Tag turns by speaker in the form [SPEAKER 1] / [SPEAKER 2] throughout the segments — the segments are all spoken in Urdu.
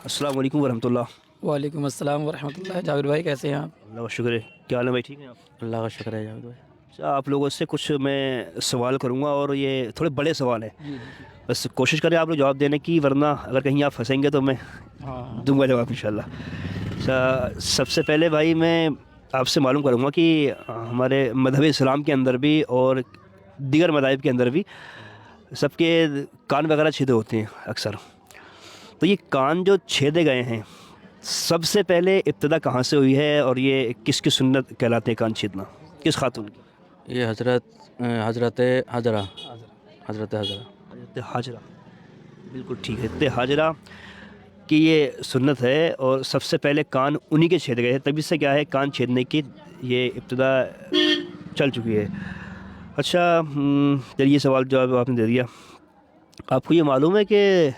[SPEAKER 1] السلام علیکم ورحمۃ اللہ۔
[SPEAKER 2] وعلیکم السلام ورحمۃ اللہ۔ جاوید بھائی کیسے ہیں آپ؟
[SPEAKER 1] اللہ کا شکر ہے۔ کیا حال ہے بھائی، ٹھیک ہیں آپ؟
[SPEAKER 3] اللہ کا شکر ہے جاوید بھائی۔
[SPEAKER 1] اچھا، آپ لوگوں سے کچھ میں سوال کروں گا اور یہ تھوڑے بڑے سوال ہیں،
[SPEAKER 2] جی
[SPEAKER 1] بس کوشش کریں آپ لوگ جواب دینے کی، ورنہ اگر کہیں آپ پھنسیں گے تو میں
[SPEAKER 2] ہاں
[SPEAKER 1] دوں گا جواب انشاءاللہ۔ اچھا، سب سے پہلے بھائی میں آپ سے معلوم کروں گا کہ ہمارے مذہب اسلام کے اندر بھی اور دیگر مذاہب کے اندر بھی سب کے کان وغیرہ چھیدے ہوتے ہیں اکثر، تو یہ کان جو چھیدے گئے ہیں سب سے پہلے ابتدا کہاں سے ہوئی ہے اور یہ کس کی سنت کہلاتے ہیں کان چھیدنا، کس خاتون کی؟
[SPEAKER 3] یہ حضرت حضرہ
[SPEAKER 1] حضرت حاجرہ، بالکل ٹھیک ہے، حضرت حاجرہ کی یہ سنت ہے اور سب سے پہلے کان انہی کے چھیدے گئے ہیں، تبھی سے کیا ہے کان چھیدنے کی یہ ابتدا چل چکی ہے۔ اچھا، چلیے سوال جواب آپ نے دے دیا۔ آپ کو یہ معلوم ہے کہ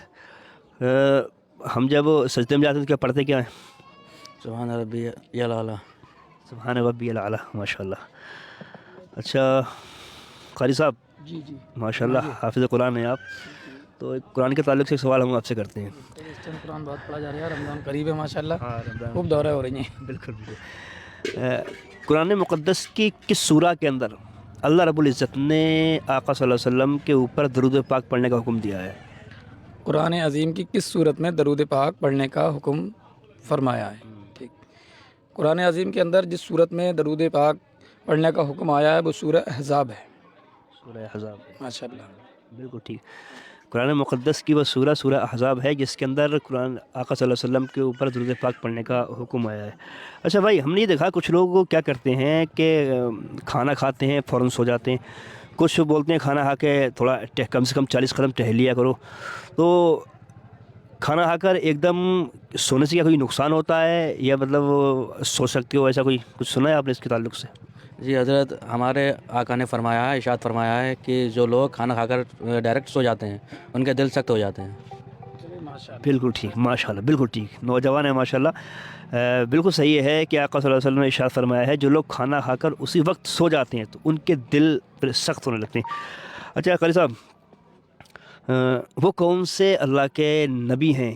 [SPEAKER 1] ہم جب سجدے میں جاتے ہیں تو کیا پڑھتے کیا ہیں؟
[SPEAKER 3] سبحان ربی الاعلیٰ۔
[SPEAKER 1] سبحان ربی الاعلیٰ، ماشاء اللہ۔ اچھا قاری صاحب،
[SPEAKER 2] جی جی
[SPEAKER 1] ماشاء اللہ حافظ قرآن ہیں آپ، تو قرآن کے تعلق سے ایک سوال ہم آپ سے کرتے ہیں۔
[SPEAKER 2] اس ٹائم قرآن بہت پڑھا جا رہا ہے، رمضان قریب ہے ماشاء اللہ،
[SPEAKER 1] رمضان
[SPEAKER 2] خوب دورہ ہو رہی ہیں۔
[SPEAKER 1] بالکل بالکل۔ قرآن مقدس کی کس سورہ کے اندر اللہ رب العزت نے آقا صلی اللہ علیہ وسلم کے اوپر درود پاک پڑھنے کا حکم دیا ہے؟
[SPEAKER 2] قرآن عظیم کی کس صورت میں درود پاک پڑھنے کا حکم فرمایا ہے؟ ٹھیک، قرآن عظیم کے اندر جس صورت میں درود پاک پڑھنے کا حکم آیا ہے وہ سورہ احزاب ہے۔
[SPEAKER 1] سورہ احزاب،
[SPEAKER 2] ماشاء اللہ،
[SPEAKER 1] بالکل ٹھیک۔ قرآن مقدس کی وہ سورہ احزاب ہے جس کے اندر قرآن آقا صلی اللہ علیہ وسلم کے اوپر درود پاک پڑھنے کا حکم آیا ہے۔ اچھا بھائی، ہم نے یہ دیکھا کچھ لوگ کیا کرتے ہیں کہ کھانا کھاتے ہیں فوراً سو جاتے ہیں، کچھ بولتے ہیں کھانا کھا کے تھوڑا کم سے کم 40 قدم ٹہل لیا کرو، تو کھانا کھا کر ایک دم سونے سے کیا کوئی نقصان ہوتا ہے یا مطلب سو سکتے ہو، ایسا کوئی کچھ سنا ہے آپ نے اس کے تعلق سے؟
[SPEAKER 3] جی حضرت ہمارے آقا نے فرمایا ہے، ارشاد فرمایا ہے کہ جو لوگ کھانا کھا کر ڈائریکٹ سو جاتے ہیں ان کے دل سخت ہو جاتے ہیں۔
[SPEAKER 2] ماشاء اللہ،
[SPEAKER 1] بالکل ٹھیک، ماشاء اللہ، بالکل ٹھیک، نوجوان ہے ماشاء اللہ۔ بالکل صحیح ہے کہ آقا صلی اللہ علیہ وسلم نے ارشاد فرمایا ہے جو لوگ کھانا کھا کر اسی وقت سو جاتے ہیں تو ان کے دل پھر سخت ہونے لگتے ہیں۔ اچھا قاری صاحب، وہ کون سے اللہ کے نبی ہیں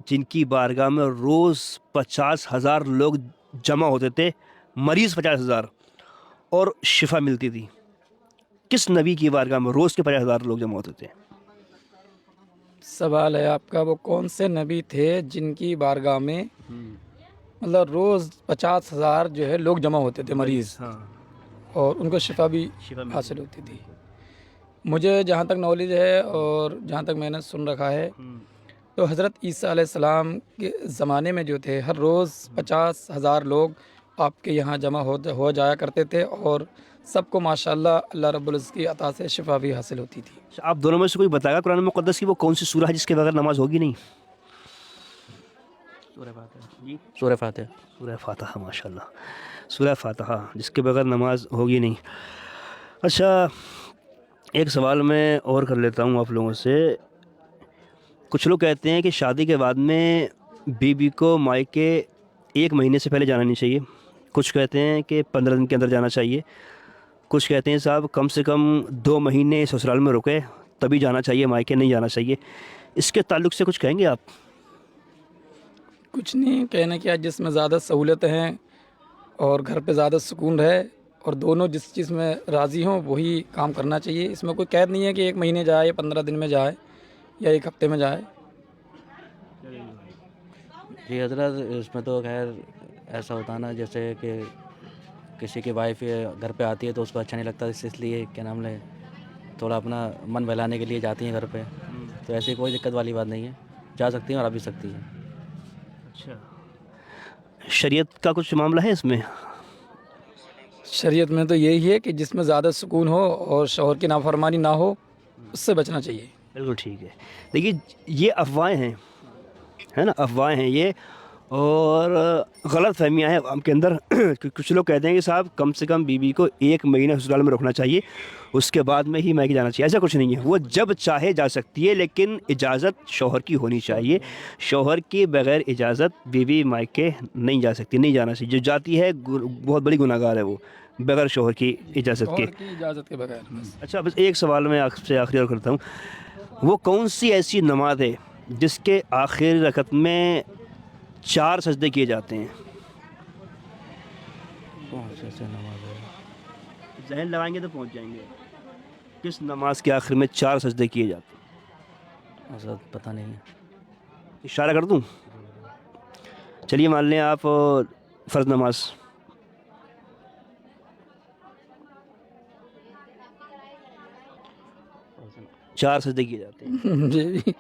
[SPEAKER 1] جن کی بارگاہ میں روز 50,000 لوگ جمع ہوتے تھے، مریض 50,000 اور شفا ملتی تھی؟ کس نبی کی بارگاہ میں روز کے 50,000 لوگ جمع ہوتے تھے؟
[SPEAKER 2] سوال ہے آپ کا وہ کون سے نبی تھے جن کی بارگاہ میں مطلب روز 50,000 جو ہے لوگ جمع ہوتے تھے مریض،
[SPEAKER 1] ہاں،
[SPEAKER 2] اور ان کو شفا بھی حاصل ہوتی تھی؟ مجھے جہاں تک نالج ہے اور جہاں تک میں نے سن رکھا ہے تو حضرت عیسیٰ علیہ السلام کے زمانے میں جو تھے ہر روز 50,000 لوگ آپ کے یہاں جمع ہو جایا کرتے تھے اور سب کو ماشاءاللہ اللہ رب العزت کی عطا سے شفا بھی حاصل ہوتی تھی۔
[SPEAKER 1] آپ دونوں میں سے کوئی بتائے گا قرآن مقدس کی وہ کون سی سورہ ہے جس کے بغیر نماز ہوگی نہیں؟
[SPEAKER 3] سورہ فاتحہ۔
[SPEAKER 1] جی،
[SPEAKER 3] سورہ فاتحہ۔
[SPEAKER 1] سورہ فاتحہ، ماشاء اللہ، سورہ فاتحہ جس کے بغیر نماز ہوگی نہیں۔ اچھا، ایک سوال میں اور کر لیتا ہوں آپ لوگوں سے۔ کچھ لوگ کہتے ہیں کہ شادی کے بعد میں بیوی کو مائکے 1 مہینے سے پہلے جانا نہیں چاہیے، کچھ کہتے ہیں کہ 15 دن کے اندر جانا چاہیے، کچھ کہتے ہیں صاحب کم سے کم 2 مہینے سسرال میں رکے تبھی جانا چاہیے، مائکے نہیں جانا چاہیے۔ اس کے تعلق سے کچھ کہیں گے آپ؟
[SPEAKER 2] کچھ نہیں کہنا کیا، جس میں زیادہ سہولتیں ہیں اور گھر پہ زیادہ سکون رہے اور دونوں جس چیز میں راضی ہوں وہی کام کرنا چاہیے۔ اس میں کوئی قید نہیں ہے کہ 1 مہینے جائے یا 15 دن میں جائے یا 1 ہفتے میں جائے۔
[SPEAKER 3] جی حضرت اس میں تو خیر ایسا ہوتا ہے نا، جیسے کہ کسی کی وائف گھر پہ آتی ہے تو اس کو اچھا نہیں لگتا، اس لیے کیا نام لے تھوڑا اپنا من بہلانے کے لیے جاتی ہیں گھر پہ، تو ایسی کوئی دقت والی بات نہیں ہے، جا سکتی ہیں اور آ بھی سکتی ہیں۔
[SPEAKER 1] اچھا، شریعت کا کچھ معاملہ ہے اس میں؟
[SPEAKER 2] شریعت میں تو یہی ہے کہ جس میں زیادہ سکون ہو اور شوہر کی نافرمانی نہ ہو اس سے بچنا چاہیے۔
[SPEAKER 1] بالکل ٹھیک ہے۔ دیکھیے یہ افواہیں ہیں، ہے نا، افواہیں ہیں یہ، اور غلط فہمیاں ہیں عوام کے اندر۔ کچھ لوگ کہتے ہیں کہ صاحب کم سے کم بیوی کو 1 مہینہ سسرال میں رکھنا چاہیے، اس کے بعد میں ہی مائکے جانا چاہیے۔ ایسا کچھ نہیں ہے، وہ جب چاہے جا سکتی ہے، لیکن اجازت شوہر کی ہونی چاہیے۔ شوہر کے بغیر اجازت بیوی مائکے نہیں جا سکتی، نہیں جانا چاہیے۔ جو جاتی ہے بہت بڑی گناہ گار ہے وہ، بغیر شوہر کی اجازت کے۔
[SPEAKER 2] شوہر کی اجازت کے بغیر بس۔
[SPEAKER 1] اچھا، بس ایک سوال میں آپ سے آخری اور کرتا ہوں، وہ کون سی ایسی نماز ہے جس کے آخری رکعت میں 4 سجدے کیے جاتے ہیں؟
[SPEAKER 3] کون سے نماز ہے؟
[SPEAKER 1] ذہن لگائیں گے تو پہنچ جائیں گے. کس نماز کے آخر میں 4 سجدے کیے جاتے ہیں؟
[SPEAKER 3] حضرت پتہ نہیں ہے.
[SPEAKER 1] اشارہ کر دوں؟ چلیے مان لیں آپ فرض نماز. چار سجدے کیے جاتے ہیں.
[SPEAKER 2] جی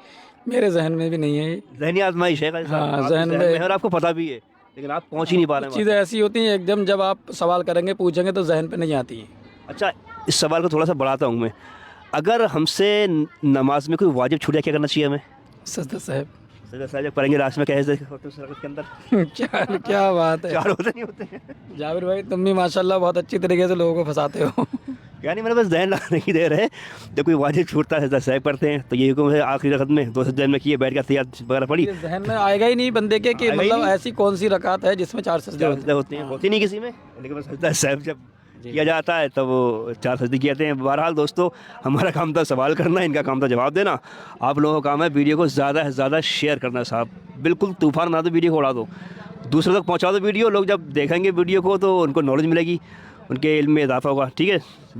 [SPEAKER 2] میرے ذہن میں بھی نہیں ہے.
[SPEAKER 1] ذہنی آزمائش ہے
[SPEAKER 2] ہاں، ذہن میں
[SPEAKER 1] اور آپ کو پتہ بھی ہے لیکن آپ پہنچ ہی نہیں پا رہے ہیں.
[SPEAKER 2] چیزیں ایسی ہوتی ہیں ایک دم جب آپ سوال کریں گے پوچھیں گے تو ذہن پہ نہیں آتی ہیں.
[SPEAKER 1] اچھا اس سوال کو تھوڑا سا بڑھاتا ہوں میں. اگر ہم سے نماز میں کوئی واجب چھوٹ جائے کیا کرنا چاہیے ہمیں؟
[SPEAKER 2] سجدہ صاحب.
[SPEAKER 1] سجدہ صاحب جب پڑھیں گے لاسٹ میں کیا ہے اس رکعت کے اندر؟
[SPEAKER 2] کیا بات ہے.
[SPEAKER 1] 4 ہوتے نہیں ہوتے ہیں.
[SPEAKER 2] جابر بھائی تم بھی ماشاءاللہ بہت اچھی طریقے سے لوگوں کو پھنساتے ہو.
[SPEAKER 1] یعنی میرے پاس ذہن لگانے کی دیر ہے. جب کوئی واجب چھوٹتا ہے سجدہ صاحب پڑھتے ہیں تو یہ حکم ہے آخری رکعت میں 2 سجدے میں کیے بیٹھ کے تحیات وغیرہ پڑھی.
[SPEAKER 2] یہ ذہن میں آئے گا ہی نہیں بندے کے کہ
[SPEAKER 1] آئے گا ہی
[SPEAKER 2] مطلب
[SPEAKER 1] نہیں.
[SPEAKER 2] ایسی کون سی رکعت ہے جس میں 4 سجدے ہوتے
[SPEAKER 1] سجدے ہوتے ہیں ہوتی نہیں کسی میں لیکن بس سجدہ صاحب جب کیا جاتا ہے تو وہ 4 سجدے کیے جاتے ہیں. بہرحال دوستو ہمارا کام تھا سوال کرنا, ان کا کام تھا جواب دینا. آپ لوگوں کا کام ہے ویڈیو کو زیادہ سے زیادہ شیئر کرنا صاحب. بالکل طوفان بنا دو ویڈیو کو, اڑا دو, دوسروں تک پہنچا دو ویڈیو. لوگ جب دیکھیں گے ویڈیو کو تو ان کو نالج ملے گی, ان کے علم میں اضافہ ہوگا. ٹھیک ہے.